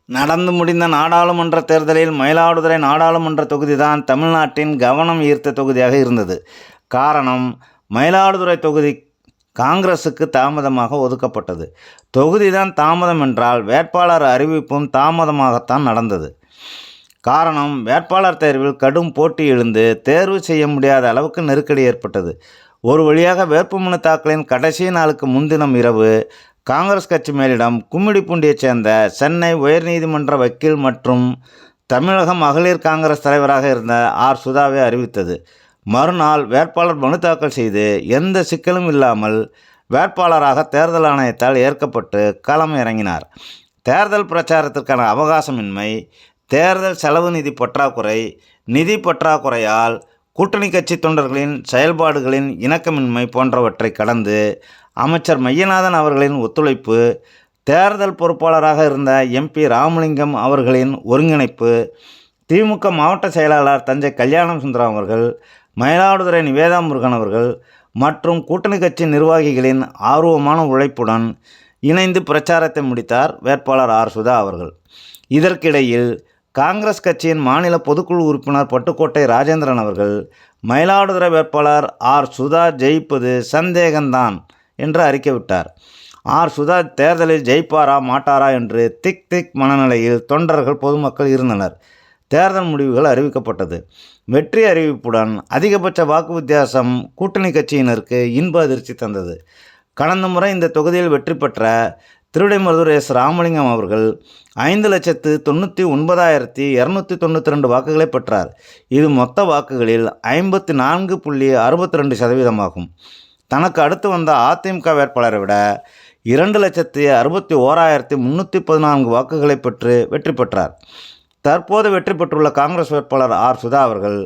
நடந்து முடிந்த நாடாளுமன்ற தேர்தலில் மயிலாடுதுறை நாடாளுமன்ற தொகுதிதான் தமிழ்நாட்டின் கவனம் ஈர்த்த தொகுதியாக இருந்தது. காரணம், மயிலாடுதுறை தொகுதி காங்கிரஸுக்கு தாமதமாக ஒதுக்கப்பட்டது. தொகுதிதான் தாமதம் என்றால் வேட்பாளர் அறிவிப்பும் தாமதமாகத்தான் நடந்தது. காரணம், வேட்பாளர் தேர்வில் கடும் போட்டி எழுந்து தேர்வு செய்ய முடியாத அளவுக்கு நெருக்கடி ஏற்பட்டது. ஒரு வழியாக வேட்புமனு தாக்கலின் கடைசி நாளுக்கு முன்தினம் இரவு காங்கிரஸ் கட்சி மேலிடம் கும்மிடிப்பூண்டியைச் சேர்ந்த சென்னை உயர்நீதிமன்ற வக்கீல் மற்றும் தமிழக மகளிர் காங்கிரஸ் தலைவராக இருந்த ஆர். சுதாவை அறிவித்தது. மறுநாள் வேட்பாளர் மனு தாக்கல் செய்து எந்த சிக்கலும் இல்லாமல் வேட்பாளராக தேர்தல் ஆணையத்தால் ஏற்கப்பட்டு களம் இறங்கினார். தேர்தல் பிரச்சாரத்திற்கான அவகாசமின்மை, தேர்தல் செலவு நிதி பற்றாக்குறையால் கூட்டணி கட்சி தொண்டர்களின் செயல்பாடுகளின் இணக்கமின்மை போன்றவற்றை கடந்து அமைச்சர் மையநாதன் அவர்களின் ஒத்துழைப்பு, தேர்தல் பொறுப்பாளராக இருந்த MP ராமலிங்கம் அவர்களின் ஒருங்கிணைப்பு, திமுக மாவட்ட செயலாளர் தஞ்சை கல்யாணம் சுந்தரம் அவர்கள், மயிலாடுதுறை நிவேதா முருகன் அவர்கள் மற்றும் கூட்டணி கட்சி நிர்வாகிகளின் ஆர்வமான உழைப்புடன் இணைந்து பிரச்சாரத்தை முடித்தார் வேட்பாளர் ஆர். சுதா அவர்கள். இதற்கிடையில் காங்கிரஸ் கட்சியின் மாநில பொதுக்குழு உறுப்பினர் பட்டுக்கோட்டை ராஜேந்திரன் அவர்கள் மயிலாடுதுறை வேட்பாளர் ஆர். சுதா ஜெயிப்பது சந்தேகம்தான் என்று அறிக்கை விட்டார். ஆர். சுதா தேர்தலில் ஜெயிப்பாரா மாட்டாரா என்று திக் மனநிலையில் தொண்டர்கள் பொதுமக்கள் இருந்தனர். தேர்தல் முடிவுகள் அறிவிக்கப்பட்டது. வெற்றி அறிவிப்புடன் அதிகபட்ச வாக்கு வித்தியாசம் கூட்டணி கட்சியினருக்கு இன்ப அதிர்ச்சி தந்தது. கடந்த முறை இந்த தொகுதியில் வெற்றி பெற்ற திருவிடைமருதூர் S. ராமலிங்கம் அவர்கள் 5,99,292 வாக்குகளை பெற்றார். இது மொத்த வாக்குகளில் 54.62% ஆகும். தனக்கு அடுத்து வந்த அதிமுக வேட்பாளரை விட 2,61,314 வாக்குகளை பெற்று வெற்றி பெற்றார். தற்போது வெற்றி பெற்றுள்ள காங்கிரஸ் வேட்பாளர் ஆர். சுதா அவர்கள்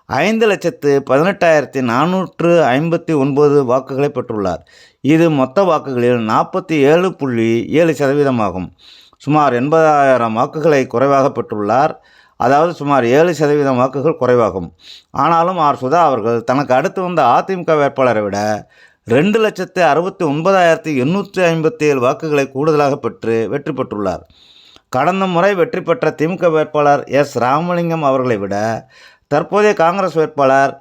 5,18,459 வாக்குகளை பெற்றுள்ளார். இது மொத்த வாக்குகளில் 47.7% ஆகும். சுமார் 80,000 வாக்குகளை குறைவாக பெற்றுள்ளார். அதாவது சுமார் 7% வாக்குகள் குறைவாகும். ஆனாலும் ஆர். சுதா அவர்கள் தனக்கு அடுத்து வந்த அதிமுக வேட்பாளரை விட 2,69,857 வாக்குகளை கூடுதலாக பெற்று வெற்றி பெற்றுள்ளார். கடந்த முறை வெற்றி பெற்ற திமுக வேட்பாளர் S. ராமலிங்கம் அவர்களை விட தற்போதைய காங்கிரஸ் வேட்பாளர்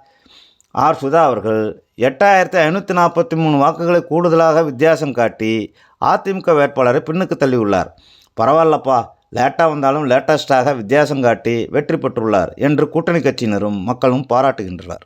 ஆர். சுதா அவர்கள் 8,543 வாக்குகளை கூடுதலாக வித்தியாசம் காட்டி அதிமுக வேட்பாளரை பின்னுக்கு தள்ளியுள்ளார். பரவாயில்லப்பா, லேட்டாக வந்தாலும் லேட்டஸ்டாக வித்தியாசம் காட்டி வெற்றி பெற்றுள்ளார் என்று கூட்டணி கட்சியினரும் மக்களும் பாராட்டுகின்றனர்.